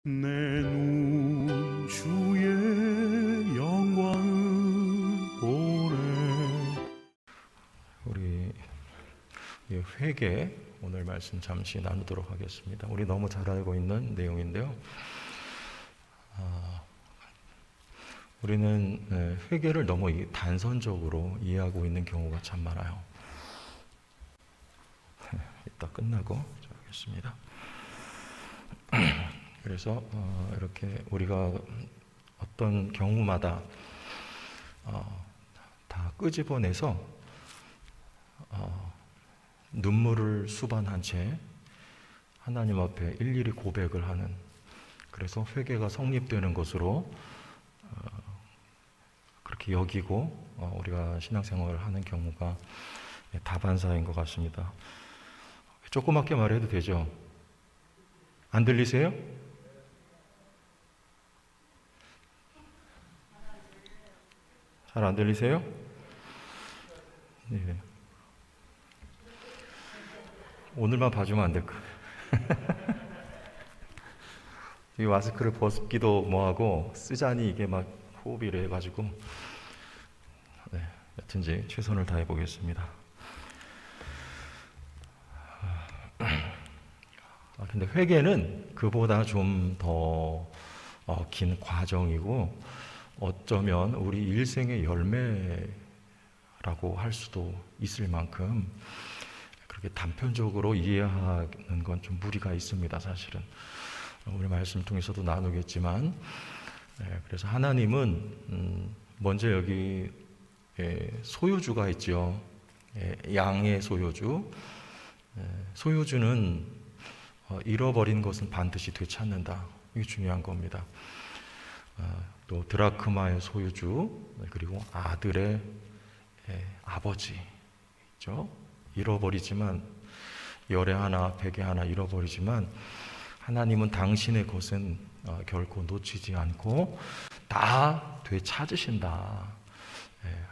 내 눈 주의 영광을 보래. 우리 회개 오늘 말씀 잠시 나누도록 하겠습니다. 우리 너무 잘 알고 있는 내용인데요. 우리는 회개를 너무 단선적으로 이해하고 있는 경우가 참 많아요. 이따 끝나고 하겠습니다. 그래서 이렇게 우리가 어떤 경우마다 다 끄집어내서 눈물을 수반한 채 하나님 앞에 일일이 고백을 하는, 그래서 회개가 성립되는 것으로 그렇게 여기고 우리가 신앙생활을 하는 경우가 다반사인 것 같습니다. 조그맣게 말해도 되죠? 안 들리세요? 잘 안 들리세요? 네. 오늘만 봐주면 안 될까? 이 마스크를 벗기도 뭐하고 쓰자니 이게 막 호흡이 이래가지고 여튼지 최선을 다해 보겠습니다. 근데 회개는 그보다 좀 더 긴 과정이고 어쩌면 우리 일생의 열매라고 할 수도 있을 만큼 그렇게 단편적으로 이해하는 건 좀 무리가 있습니다. 사실은 우리 말씀 통해서도 나누겠지만, 그래서 하나님은 먼저 여기 소유주가 있죠. 양의 소유주. 소유주는 잃어버린 것은 반드시 되찾는다. 이게 중요한 겁니다. 또 드라크마의 소유주, 그리고 아들의 아버지 있죠. 잃어버리지만, 열에 하나 백에 하나 잃어버리지만 하나님은 당신의 것은 결코 놓치지 않고 다 되찾으신다.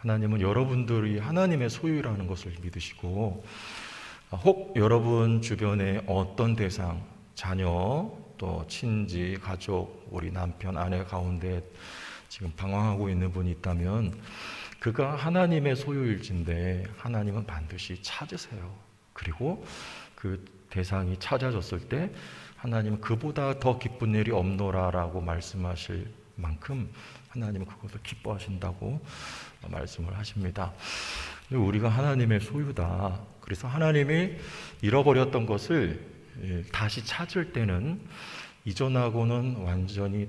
하나님은 여러분들이 하나님의 소유라는 것을 믿으시고, 혹 여러분 주변에 어떤 대상, 자녀, 또 친지, 가족, 우리 남편, 아내 가운데 지금 방황하고 있는 분이 있다면 그가 하나님의 소유일진데 하나님은 반드시 찾으세요. 그리고 그 대상이 찾아졌을 때 하나님은 그보다 더 기쁜 일이 없노라라고 말씀하실 만큼 하나님은 그것을 기뻐하신다고 말씀을 하십니다. 우리가 하나님의 소유다. 그래서 하나님이 잃어버렸던 것을 다시 찾을 때는 이전하고는 완전히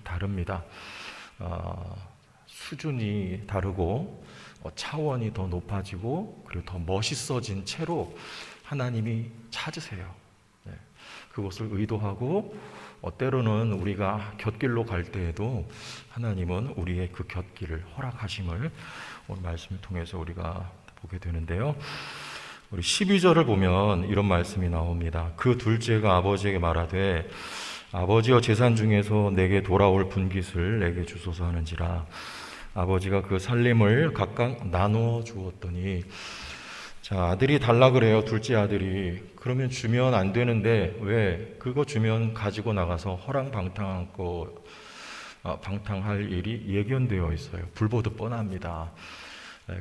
다릅니다. 수준이 다르고 차원이 더 높아지고 그리고 더 멋있어진 채로 하나님이 찾으세요. 그것을 의도하고 때로는 우리가 곁길로 갈 때에도 하나님은 우리의 그 곁길을 허락하심을 오늘 말씀을 통해서 우리가 보게 되는데요. 우리 12절을 보면 이런 말씀이 나옵니다. 그 둘째가 아버지에게 말하되 아버지여 재산 중에서 내게 돌아올 분깃을 내게 주소서 하는지라. 아버지가 그 살림을 각각 나누어 주었더니, 자, 아들이 달라 그래요. 둘째 아들이. 그러면 주면 안 되는데 왜 그거 주면 가지고 나가서 방탕할 일이 예견되어 있어요. 불보듯 뻔합니다.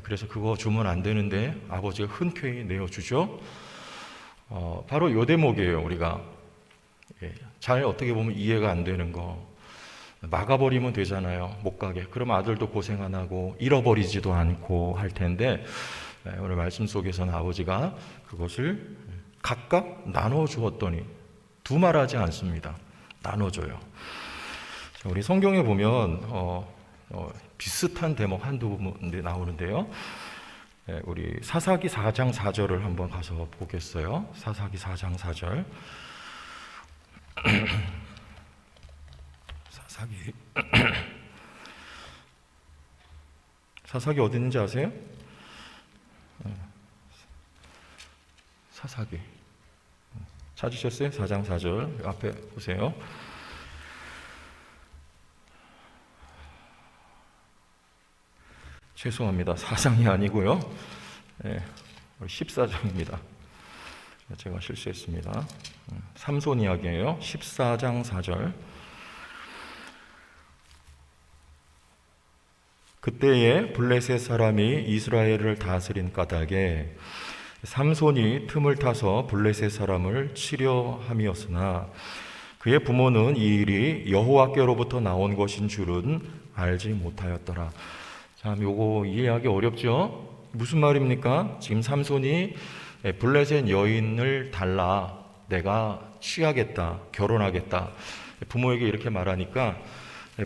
그래서 그거 주면 안 되는데 아버지가 흔쾌히 내어주죠. 바로 요 대목이에요. 우리가 잘 어떻게 보면 이해가 안 되는 거, 막아버리면 되잖아요. 못 가게. 그럼 아들도 고생 안 하고 잃어버리지도 않고 할 텐데, 오늘 말씀 속에서는 아버지가 그것을 각각 나눠 주었더니, 두말하지 않습니다. 나눠줘요. 우리 성경에 보면 비슷한 대목 한두 군데 나오는데요. 우리 사사기 4장 4절을 한번 가서 보겠어요. 사사기 4장 4절. 사사기 어디 있는지 아세요? 사사기 찾으셨어요? 4장 4절 앞에 보세요. 죄송합니다. 4장이 아니고요. 14장입니다. 제가 실수했습니다. 삼손 이야기예요. 14장 4절. 그때에 블레셋 사람이 이스라엘을 다스린 까닭에 삼손이 틈을 타서 블레셋 사람을 치려 함이었으나 그의 부모는 이 일이 여호와께로부터 나온 것인 줄은 알지 못하였더라. 참, 요거 이해하기 어렵죠? 무슨 말입니까? 지금 삼손이 블레셋 여인을 달라, 내가 취하겠다, 결혼하겠다, 부모에게 이렇게 말하니까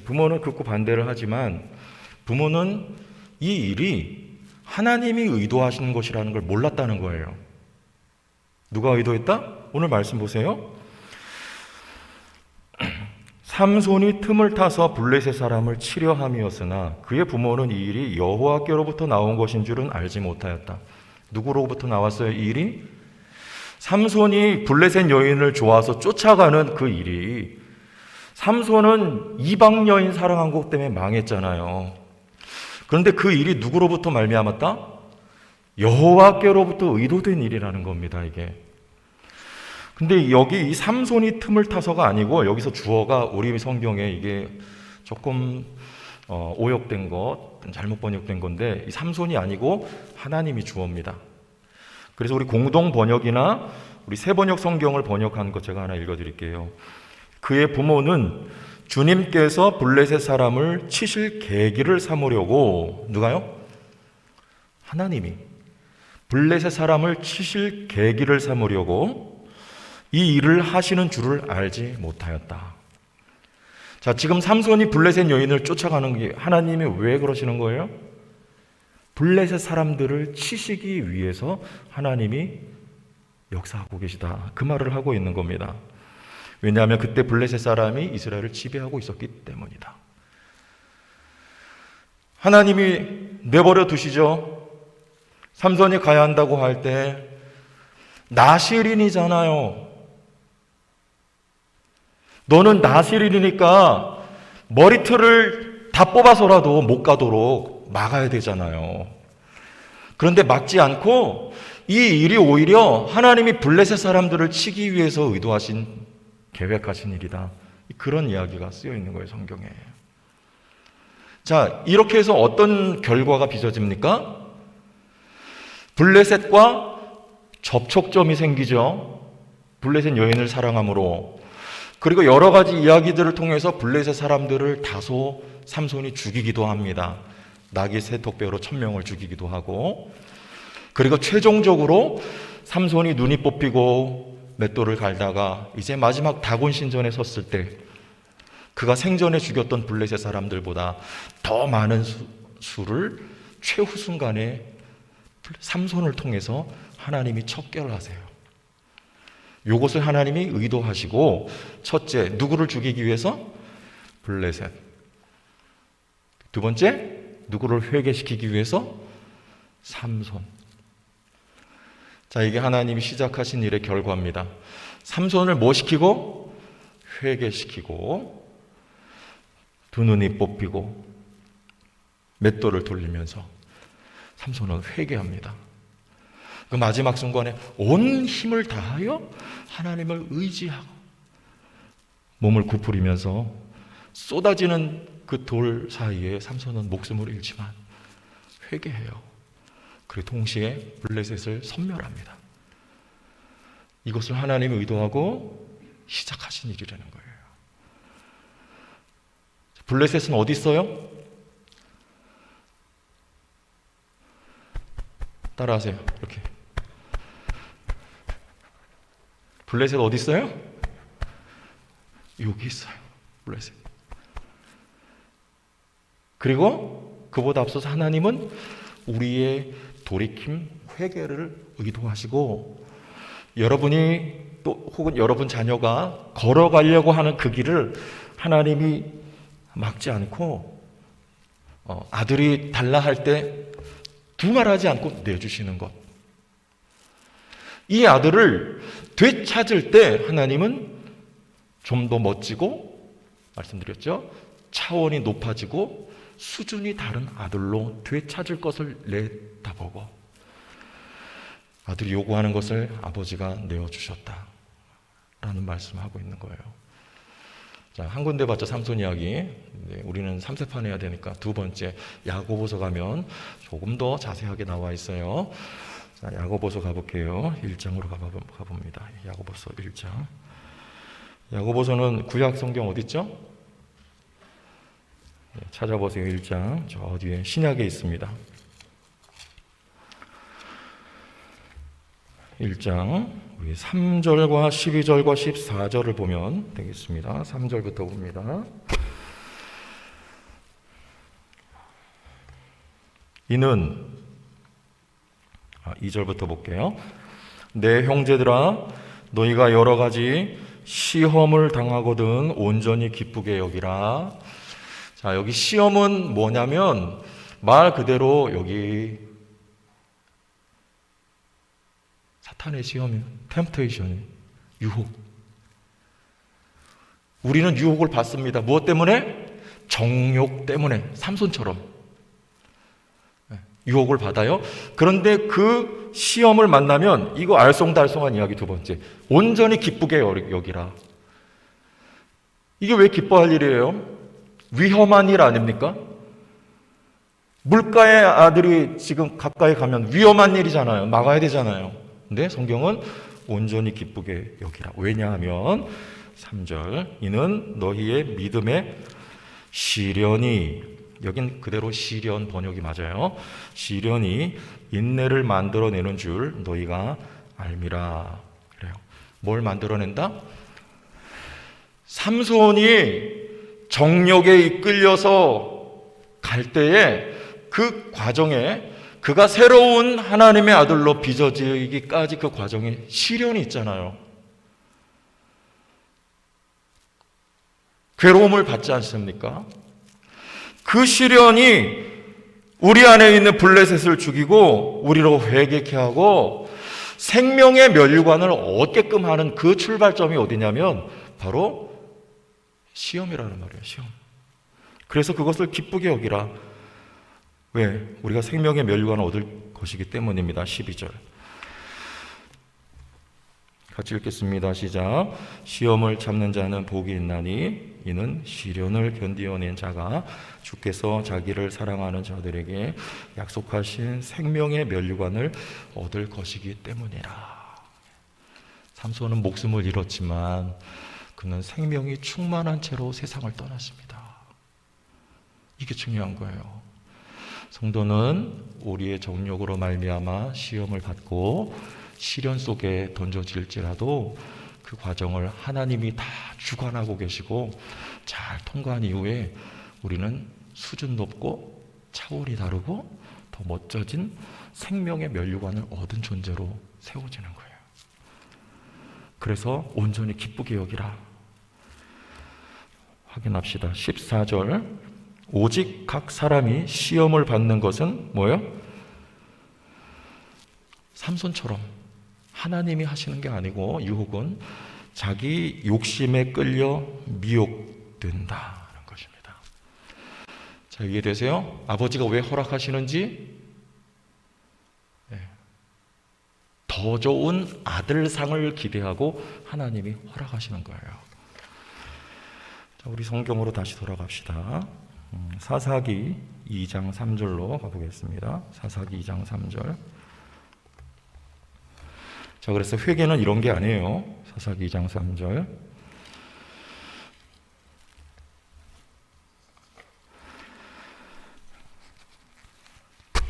부모는 극구 반대를 하지만 부모는 이 일이 하나님이 의도하시는 것이라는 걸 몰랐다는 거예요. 누가 의도했다? 오늘 말씀 보세요. 삼손이 틈을 타서 블레셋 사람을 치려 함이었으나 그의 부모는 이 일이 여호와께로부터 나온 것인 줄은 알지 못하였다. 누구로부터 나왔어요, 이 일이? 삼손이 블레셋 여인을 좋아서 쫓아가는 그 일이, 삼손은 이방 여인 사랑한 것 때문에 망했잖아요. 그런데 그 일이 누구로부터 말미암았다? 여호와께로부터 의도된 일이라는 겁니다, 이게. 근데 여기 이 삼손이 틈을 타서가 아니고, 여기서 주어가 우리 성경에 이게 조금 오역된 것, 잘못 번역된 건데, 이 삼손이 아니고 하나님이 주어입니다. 그래서 우리 공동 번역이나 우리 새 번역 성경을 번역한 것 제가 하나 읽어드릴게요. 그의 부모는 주님께서 블레셋 사람을 치실 계기를 삼으려고, 누가요? 하나님이 블레셋 사람을 치실 계기를 삼으려고 이 일을 하시는 줄을 알지 못하였다. 자, 지금 삼손이 블레셋 여인을 쫓아가는 게 하나님이 왜 그러시는 거예요? 블레셋 사람들을 치시기 위해서 하나님이 역사하고 계시다, 그 말을 하고 있는 겁니다. 왜냐하면 그때 블레셋 사람이 이스라엘을 지배하고 있었기 때문이다. 하나님이 내버려 두시죠. 삼손이 가야 한다고 할 때 나실인이잖아요. 너는 나실인이니까 머리털을 다 뽑아서라도 못 가도록 막아야 되잖아요. 그런데 막지 않고 이 일이 오히려 하나님이 블레셋 사람들을 치기 위해서 의도하신, 계획하신 일이다, 그런 이야기가 쓰여 있는 거예요, 성경에. 자, 이렇게 해서 어떤 결과가 빚어집니까? 블레셋과 접촉점이 생기죠. 블레셋 여인을 사랑함으로. 그리고 여러 가지 이야기들을 통해서 블레셋 사람들을 다소 삼손이 죽이기도 합니다. 나귀 세턱배로 1000명을 죽이기도 하고, 그리고 최종적으로 삼손이 눈이 뽑히고 맷돌을 갈다가 이제 마지막 다곤 신전에 섰을 때 그가 생전에 죽였던 블레셋 사람들보다 더 많은 수를 최후 순간에 삼손을 통해서 하나님이 척결하세요. 이것을 하나님이 의도하시고, 첫째, 누구를 죽이기 위해서? 블레셋. 두 번째, 누구를 회개시키기 위해서? 삼손. 자, 이게 하나님이 시작하신 일의 결과입니다. 삼손을 뭐 시키고? 회개시키고, 두 눈이 뽑히고, 맷돌을 돌리면서 삼손은 회개합니다. 그 마지막 순간에 온 힘을 다하여 하나님을 의지하고 몸을 구부리면서 쏟아지는 그 돌 사이에 삼손은 목숨을 잃지만 회개해요. 그리고 동시에 블레셋을 섬멸합니다. 이것을 하나님이 의도하고 시작하신 일이라는 거예요. 블레셋은 어디 있어요? 따라하세요. 이렇게. 블레셋 어디 있어요? 여기 있어요. 블레셋. 그리고 그보다 앞서서 하나님은 우리의 돌이킴, 회개를 의도하시고, 여러분이 또 혹은 여러분 자녀가 걸어가려고 하는 그 길을 하나님이 막지 않고, 아들이 달라 할 때 두말하지 않고 내주시는 것. 이 아들을 되찾을 때 하나님은 좀 더 멋지고, 말씀드렸죠? 차원이 높아지고 수준이 다른 아들로 되찾을 것을 내다보고, 아들이 요구하는 것을 아버지가 내어주셨다 라는 말씀을 하고 있는 거예요. 자, 한 군데 봤죠, 삼손 이야기. 네, 우리는 3세판 해야 되니까 두 번째 야고보서 가면 조금 더 자세하게 나와 있어요. 자, 야고보서 가볼게요. 1장으로 가봅니다. 야고보서 1장. 야고보서는 구약 성경 어디 있죠? 네, 찾아보세요. 1장 저 뒤에 신약에 있습니다. 1장 우리 3절과 12절과 14절을 보면 되겠습니다. 3절부터 봅니다. 이는 2절부터 볼게요. 내 형제들아 너희가 여러 가지 시험을 당하거든 온전히 기쁘게 여기라. 자, 여기 시험은 뭐냐면 말 그대로 여기 사탄의 시험이 템프테이션이 유혹. 우리는 유혹을 받습니다. 무엇 때문에? 정욕 때문에. 삼손처럼 유혹을 받아요. 그런데 그 시험을 만나면 이거 알쏭달쏭한 이야기 두 번째. 온전히 기쁘게 여기라. 이게 왜 기뻐할 일이에요? 위험한 일 아닙니까? 물가의 아들이 지금 가까이 가면 위험한 일이잖아요. 막아야 되잖아요. 근데 성경은 온전히 기쁘게 여기라. 왜냐하면 3절 이는 너희의 믿음의 시련이, 여긴 그대로 시련 번역이 맞아요. 시련이 인내를 만들어내는 줄 너희가 알미라. 그래요. 뭘 만들어낸다? 삼손이 정욕에 이끌려서 갈 때에 그 과정에 그가 새로운 하나님의 아들로 빚어지기까지 그 과정에 시련이 있잖아요. 괴로움을 받지 않습니까? 그 시련이 우리 안에 있는 블레셋을 죽이고 우리로 회개케 하고 생명의 면류관을 얻게끔 하는 그 출발점이 어디냐면 바로 시험이라는 말이에요. 시험. 그래서 그것을 기쁘게 여기라. 왜? 우리가 생명의 면류관을 얻을 것이기 때문입니다. 12절 같이 읽겠습니다. 시작. 시험을 참는 자는 복이 있나니 이는 시련을 견디어낸 자가 주께서 자기를 사랑하는 자들에게 약속하신 생명의 면류관을 얻을 것이기 때문이라. 삼손은 목숨을 잃었지만 그는 생명이 충만한 채로 세상을 떠났습니다. 이게 중요한 거예요. 성도는 우리의 정욕으로 말미암아 시험을 받고 시련 속에 던져질지라도 그 과정을 하나님이 다 주관하고 계시고 잘 통과한 이후에 우리는 수준 높고 차원이 다르고 더 멋져진 생명의 면류관을 얻은 존재로 세워지는 거예요. 그래서 온전히 기쁘게 여기라. 확인합시다. 14절 오직 각 사람이 시험을 받는 것은 뭐예요? 삼손처럼 하나님이 하시는 게 아니고 유혹은 자기 욕심에 끌려 미혹된다는 것입니다. 자, 이해되세요? 아버지가 왜 허락하시는지? 더 좋은 아들상을 기대하고 하나님이 허락하시는 거예요. 자, 우리 성경으로 다시 돌아갑시다. 사사기 2장 3절로 가보겠습니다. 사사기 2장 3절. 자, 그래서 회개는 이런 게 아니에요. 사사기 2장 3절.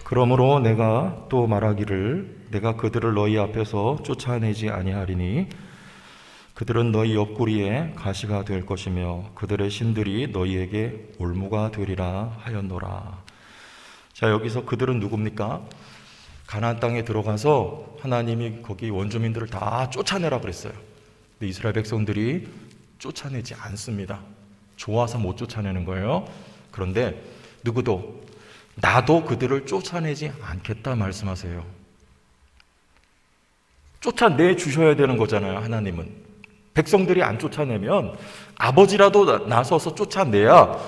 그러므로 내가 또 말하기를 내가 그들을 너희 앞에서 쫓아내지 아니하리니 그들은 너희 옆구리에 가시가 될 것이며 그들의 신들이 너희에게 올무가 되리라 하였노라. 자, 여기서 그들은 누굽니까? 가나안 땅에 들어가서 하나님이 거기 원주민들을 다 쫓아내라 그랬어요. 근데 이스라엘 백성들이 쫓아내지 않습니다. 좋아서 못 쫓아내는 거예요. 그런데 누구도 나도 그들을 쫓아내지 않겠다 말씀하세요. 쫓아내 주셔야 되는 거잖아요. 하나님은. 백성들이 안 쫓아내면 아버지라도 나서서 쫓아내야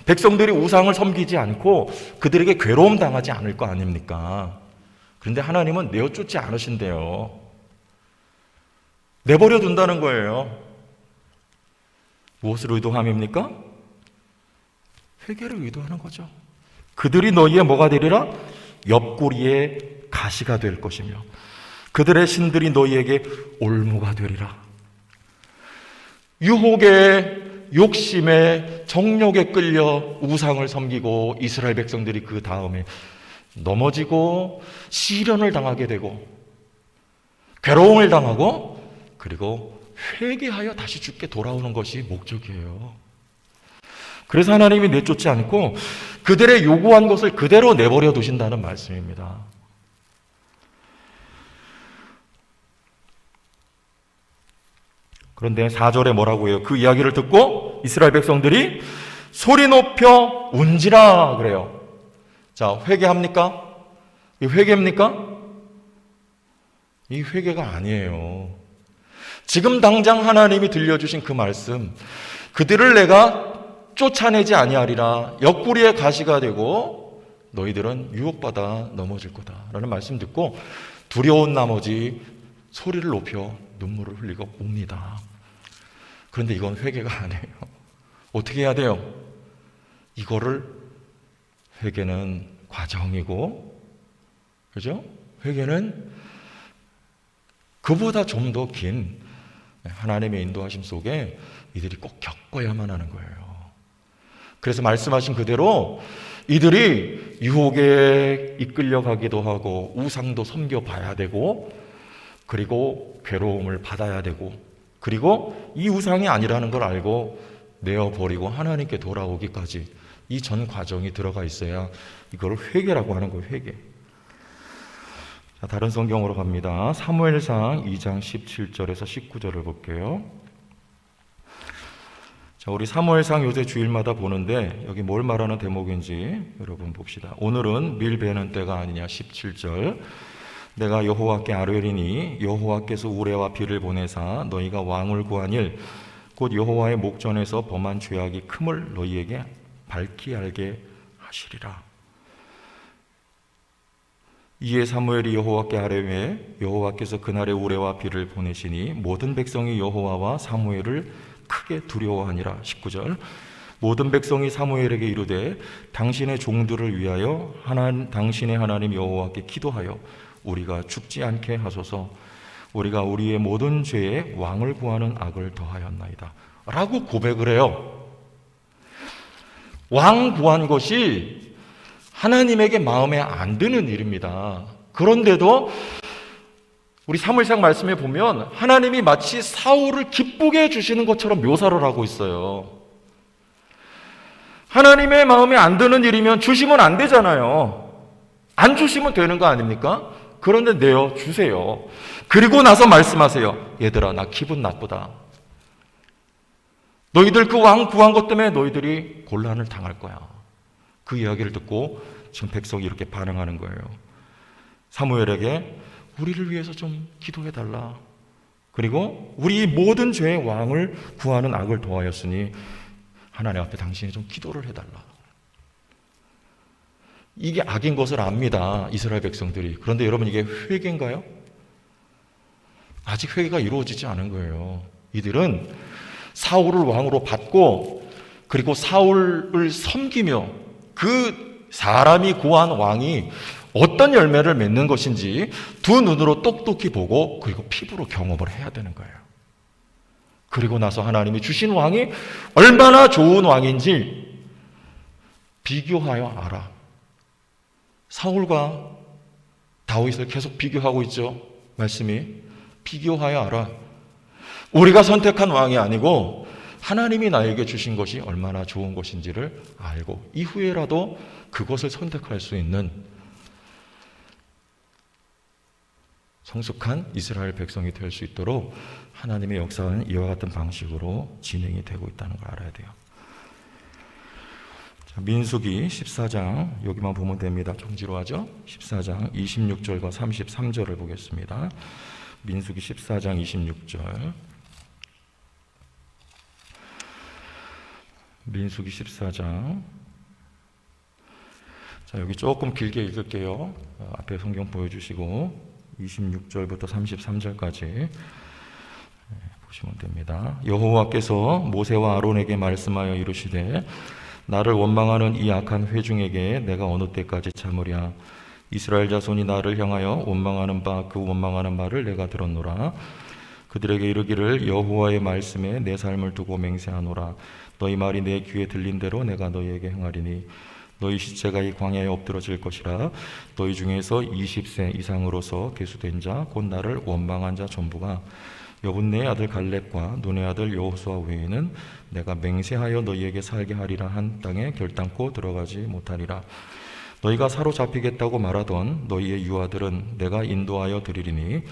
백성들이 우상을 섬기지 않고 그들에게 괴로움 당하지 않을 거 아닙니까? 그런데 하나님은 내어 쫓지 않으신대요. 내버려 둔다는 거예요. 무엇을 의도함입니까? 회개를 의도하는 거죠. 그들이 너희의 뭐가 되리라? 옆구리의 가시가 될 것이며 그들의 신들이 너희에게 올무가 되리라. 유혹에, 욕심에, 정욕에 끌려 우상을 섬기고 이스라엘 백성들이 그 다음에 넘어지고 시련을 당하게 되고 괴로움을 당하고 그리고 회개하여 다시 주께 돌아오는 것이 목적이에요. 그래서 하나님이 내쫓지 않고 그들의 요구한 것을 그대로 내버려 두신다는 말씀입니다. 그런데 4절에 뭐라고 해요? 그 이야기를 듣고 이스라엘 백성들이 소리 높여 운지라 그래요. 자, 회개합니까? 이 회개입니까? 이 회개가 아니에요. 지금 당장 하나님이 들려주신 그 말씀, 그들을 내가 쫓아내지 아니하리라. 옆구리에 가시가 되고 너희들은 유혹받아 넘어질 거다 라는 말씀 듣고 두려운 나머지 소리를 높여 눈물을 흘리고 웁니다. 그런데 이건 회개가 아니에요. 어떻게 해야 돼요? 이거를 회개는 과정이고, 그죠? 회개는 그보다 좀 더 긴 하나님의 인도하심 속에 이들이 꼭 겪어야만 하는 거예요. 그래서 말씀하신 그대로 이들이 유혹에 이끌려가기도 하고 우상도 섬겨봐야 되고 그리고 괴로움을 받아야 되고 그리고 이 우상이 아니라는 걸 알고 내어버리고 하나님께 돌아오기까지 이 전 과정이 들어가 있어야 이걸 회개라고 하는 거예요. 회개. 자, 다른 성경으로 갑니다. 사무엘상 2장 17절에서 19절을 볼게요. 자, 우리 사무엘상 요새 주일마다 보는데 여기 뭘 말하는 대목인지 여러분 봅시다. 오늘은 밀 베는 때가 아니냐. 17절. 내가 여호와께 아뢰리니 여호와께서 우레와 비를 보내사 너희가 왕을 구한 일 곧 여호와의 목전에서 범한 죄악이 큼을 너희에게 밝히 알게 하시리라. 이에 사무엘이 여호와께 아뢰매 여호와께서 그날에 우레와 비를 보내시니 모든 백성이 여호와와 사무엘을 크게 두려워하니라. 19절. 모든 백성이 사무엘에게 이르되 당신의 종들을 위하여 당신의 하나님 여호와께 기도하여 우리가 죽지 않게 하소서. 우리가 우리의 모든 죄에 왕을 구하는 악을 더하였나이다 라고 고백을 해요. 왕 구한 것이 하나님에게 마음에 안 드는 일입니다. 그런데도 우리 사무엘상 말씀에 보면 하나님이 마치 사울을 기쁘게 해주시는 것처럼 묘사를 하고 있어요. 하나님의 마음에 안 드는 일이면 주시면 안 되잖아요. 안 주시면 되는 거 아닙니까? 그런데 내어 주세요. 그리고 나서 말씀하세요. 얘들아, 나 기분 나쁘다. 너희들 그 왕 구한 것 때문에 너희들이 곤란을 당할 거야. 그 이야기를 듣고 지금 백성이 이렇게 반응하는 거예요. 사무엘에게 우리를 위해서 좀 기도해달라. 그리고 우리 모든 죄의 왕을 구하는 악을 더하였으니 하나님 앞에 당신이 좀 기도를 해달라. 이게 악인 것을 압니다. 이스라엘 백성들이. 그런데 여러분, 이게 회개인가요? 아직 회개가 이루어지지 않은 거예요. 이들은 사울을 왕으로 받고 그리고 사울을 섬기며 그 사람이 구한 왕이 어떤 열매를 맺는 것인지 두 눈으로 똑똑히 보고 그리고 피부로 경험을 해야 되는 거예요. 그리고 나서 하나님이 주신 왕이 얼마나 좋은 왕인지 비교하여 알아. 사울과 다윗을 계속 비교하고 있죠. 말씀이. 비교하여 알아. 우리가 선택한 왕이 아니고 하나님이 나에게 주신 것이 얼마나 좋은 것인지를 알고 이후에라도 그것을 선택할 수 있는 성숙한 이스라엘 백성이 될 수 있도록 하나님의 역사는 이와 같은 방식으로 진행이 되고 있다는 걸 알아야 돼요. 자, 민수기 14장 여기만 보면 됩니다. 종지로 하죠. 14장 26절과 33절을 보겠습니다. 민수기 14장 26절. 민수기 14장. 자, 여기 조금 길게 읽을게요. 앞에 성경 보여주시고 26절부터 33절까지 보시면 됩니다. 여호와께서 모세와 아론에게 말씀하여 이르시되 나를 원망하는 이 악한 회중에게 내가 어느 때까지 참으랴. 이스라엘 자손이 나를 향하여 원망하는 바 그 원망하는 말을 내가 들었노라. 그들에게 이르기를 여호와의 말씀에 내 삶을 두고 맹세하노라. 너희 말이 내 귀에 들린 대로 내가 너희에게 행하리니 너희 시체가 이 광야에 엎드러질 것이라. 너희 중에서 20세 이상으로서 계수된 자 곧 나를 원망한 자 전부가 여분네의 아들 갈렙과 눈의 아들 여호수아 외에는 내가 맹세하여 너희에게 살게 하리라 한 땅에 결단코 들어가지 못하리라. 너희가 사로잡히겠다고 말하던 너희의 유아들은 내가 인도하여 드리리니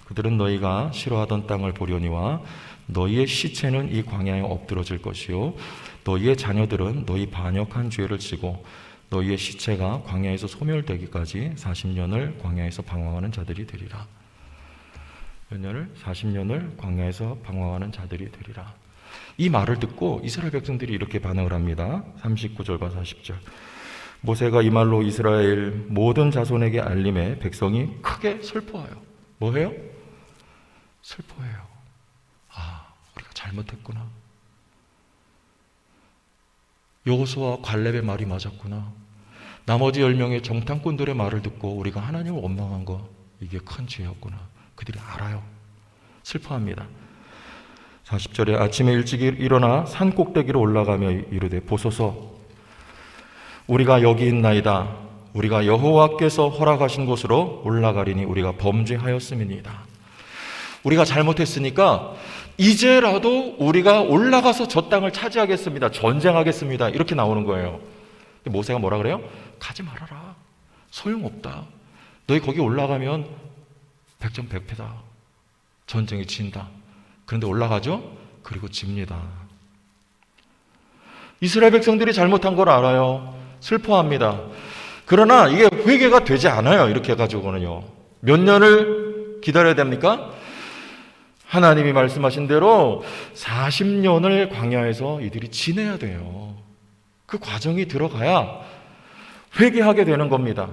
그들은 너희가 싫어하던 땅을 보려니와 너희의 시체는 이 광야에 엎드러질 것이요 너희의 자녀들은 너희 반역한 죄를 지고 너희의 시체가 광야에서 소멸되기까지 40년을 광야에서 방황하는 자들이 되리라. 몇 년을? 40년을 광야에서 방황하는 자들이 되리라. 이 말을 듣고 이스라엘 백성들이 이렇게 반응을 합니다. 39절과 40절. 모세가 이 말로 이스라엘 모든 자손에게 알림해 백성이 크게 슬퍼해요. 뭐해요? 슬퍼해요. 아, 우리가 잘못했구나. 여호수아 갈렙의 말이 맞았구나. 나머지 10명의 정탐꾼들의 말을 듣고 우리가 하나님을 원망한 거 이게 큰 죄였구나. 그들이 알아요. 슬퍼합니다. 40절에 아침에 일찍 일어나 산 꼭대기로 올라가며 이르되 보소서 우리가 여기 있나이다. 우리가 여호와께서 허락하신 곳으로 올라가리니 우리가 범죄하였음이니이다. 우리가 잘못했으니까 이제라도 우리가 올라가서 저 땅을 차지하겠습니다. 전쟁하겠습니다. 이렇게 나오는 거예요. 모세가 뭐라 그래요? 가지 말아라. 소용없다. 너희 거기 올라가면 백전백패다. 전쟁이 진다. 그런데 올라가죠? 그리고 집니다. 이스라엘 백성들이 잘못한 걸 알아요. 슬퍼합니다. 그러나 이게 회개가 되지 않아요. 이렇게 해가지고는요. 몇 년을 기다려야 됩니까? 하나님이 말씀하신 대로 40년을 광야에서 이들이 지내야 돼요. 그 과정이 들어가야 회개하게 되는 겁니다.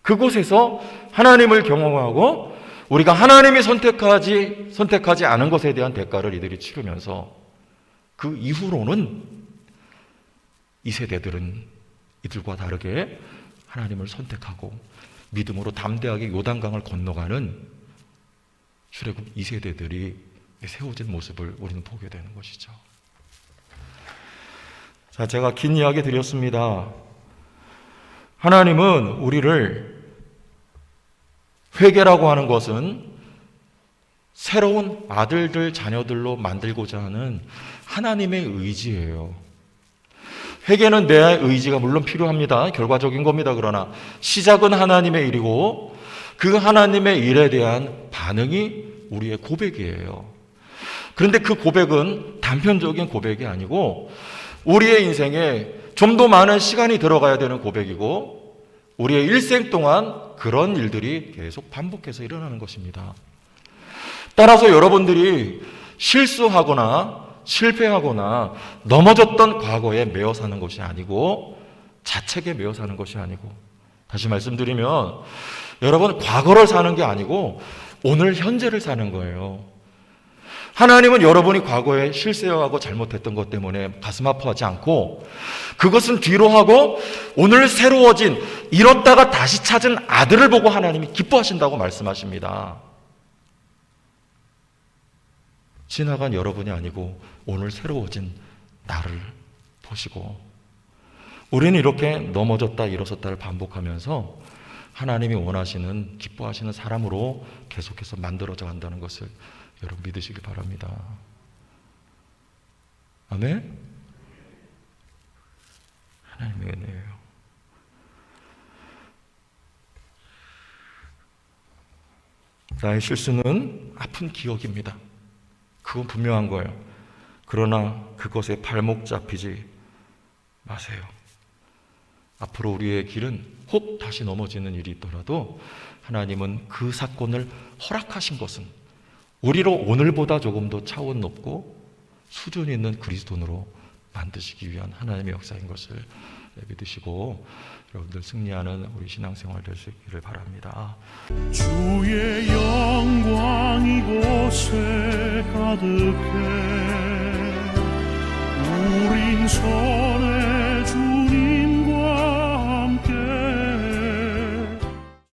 그곳에서 하나님을 경험하고 우리가 하나님이 선택하지 않은 것에 대한 대가를 이들이 치르면서 그 이후로는 이 세대들은 이들과 다르게 하나님을 선택하고 믿음으로 담대하게 요단강을 건너가는 출애굽 2세대들이 세워진 모습을 우리는 보게 되는 것이죠. 자, 제가 긴 이야기 드렸습니다. 하나님은 우리를 회개라고 하는 것은 새로운 아들들, 자녀들로 만들고자 하는 하나님의 의지예요. 회개는 내 의지가 물론 필요합니다. 결과적인 겁니다. 그러나 시작은 하나님의 일이고 그 하나님의 일에 대한 반응이 우리의 고백이에요. 그런데 그 고백은 단편적인 고백이 아니고 우리의 인생에 좀 더 많은 시간이 들어가야 되는 고백이고 우리의 일생 동안 그런 일들이 계속 반복해서 일어나는 것입니다. 따라서 여러분들이 실수하거나 실패하거나 넘어졌던 과거에 매여 사는 것이 아니고 자책에 매여 사는 것이 아니고 다시 말씀드리면 여러분 과거를 사는 게 아니고 오늘 현재를 사는 거예요. 하나님은 여러분이 과거에 실수하고 잘못했던 것 때문에 가슴 아파하지 않고 그것은 뒤로 하고 오늘 새로워진 잃었다가 다시 찾은 아들을 보고 하나님이 기뻐하신다고 말씀하십니다. 지나간 여러분이 아니고 오늘 새로워진 나를 보시고 우리는 이렇게 넘어졌다 일어섰다를 반복하면서 하나님이 원하시는 기뻐하시는 사람으로 계속해서 만들어져 간다는 것을 여러분 믿으시기 바랍니다. 아멘? 하나님의 은혜예요. 나의 실수는 아픈 기억입니다. 그건 분명한 거예요. 그러나 그것에 발목 잡히지 마세요. 앞으로 우리의 길은 혹 다시 넘어지는 일이 있더라도 하나님은 그 사건을 허락하신 것은 우리로 오늘보다 조금 더 차원 높고 수준 있는 그리스도인으로 만드시기 위한 하나님의 역사인 것을 믿으시고 여러분들 승리하는 우리 신앙생활 될 수 있기를 바랍니다. 주의 영광 이곳에 가득해 우린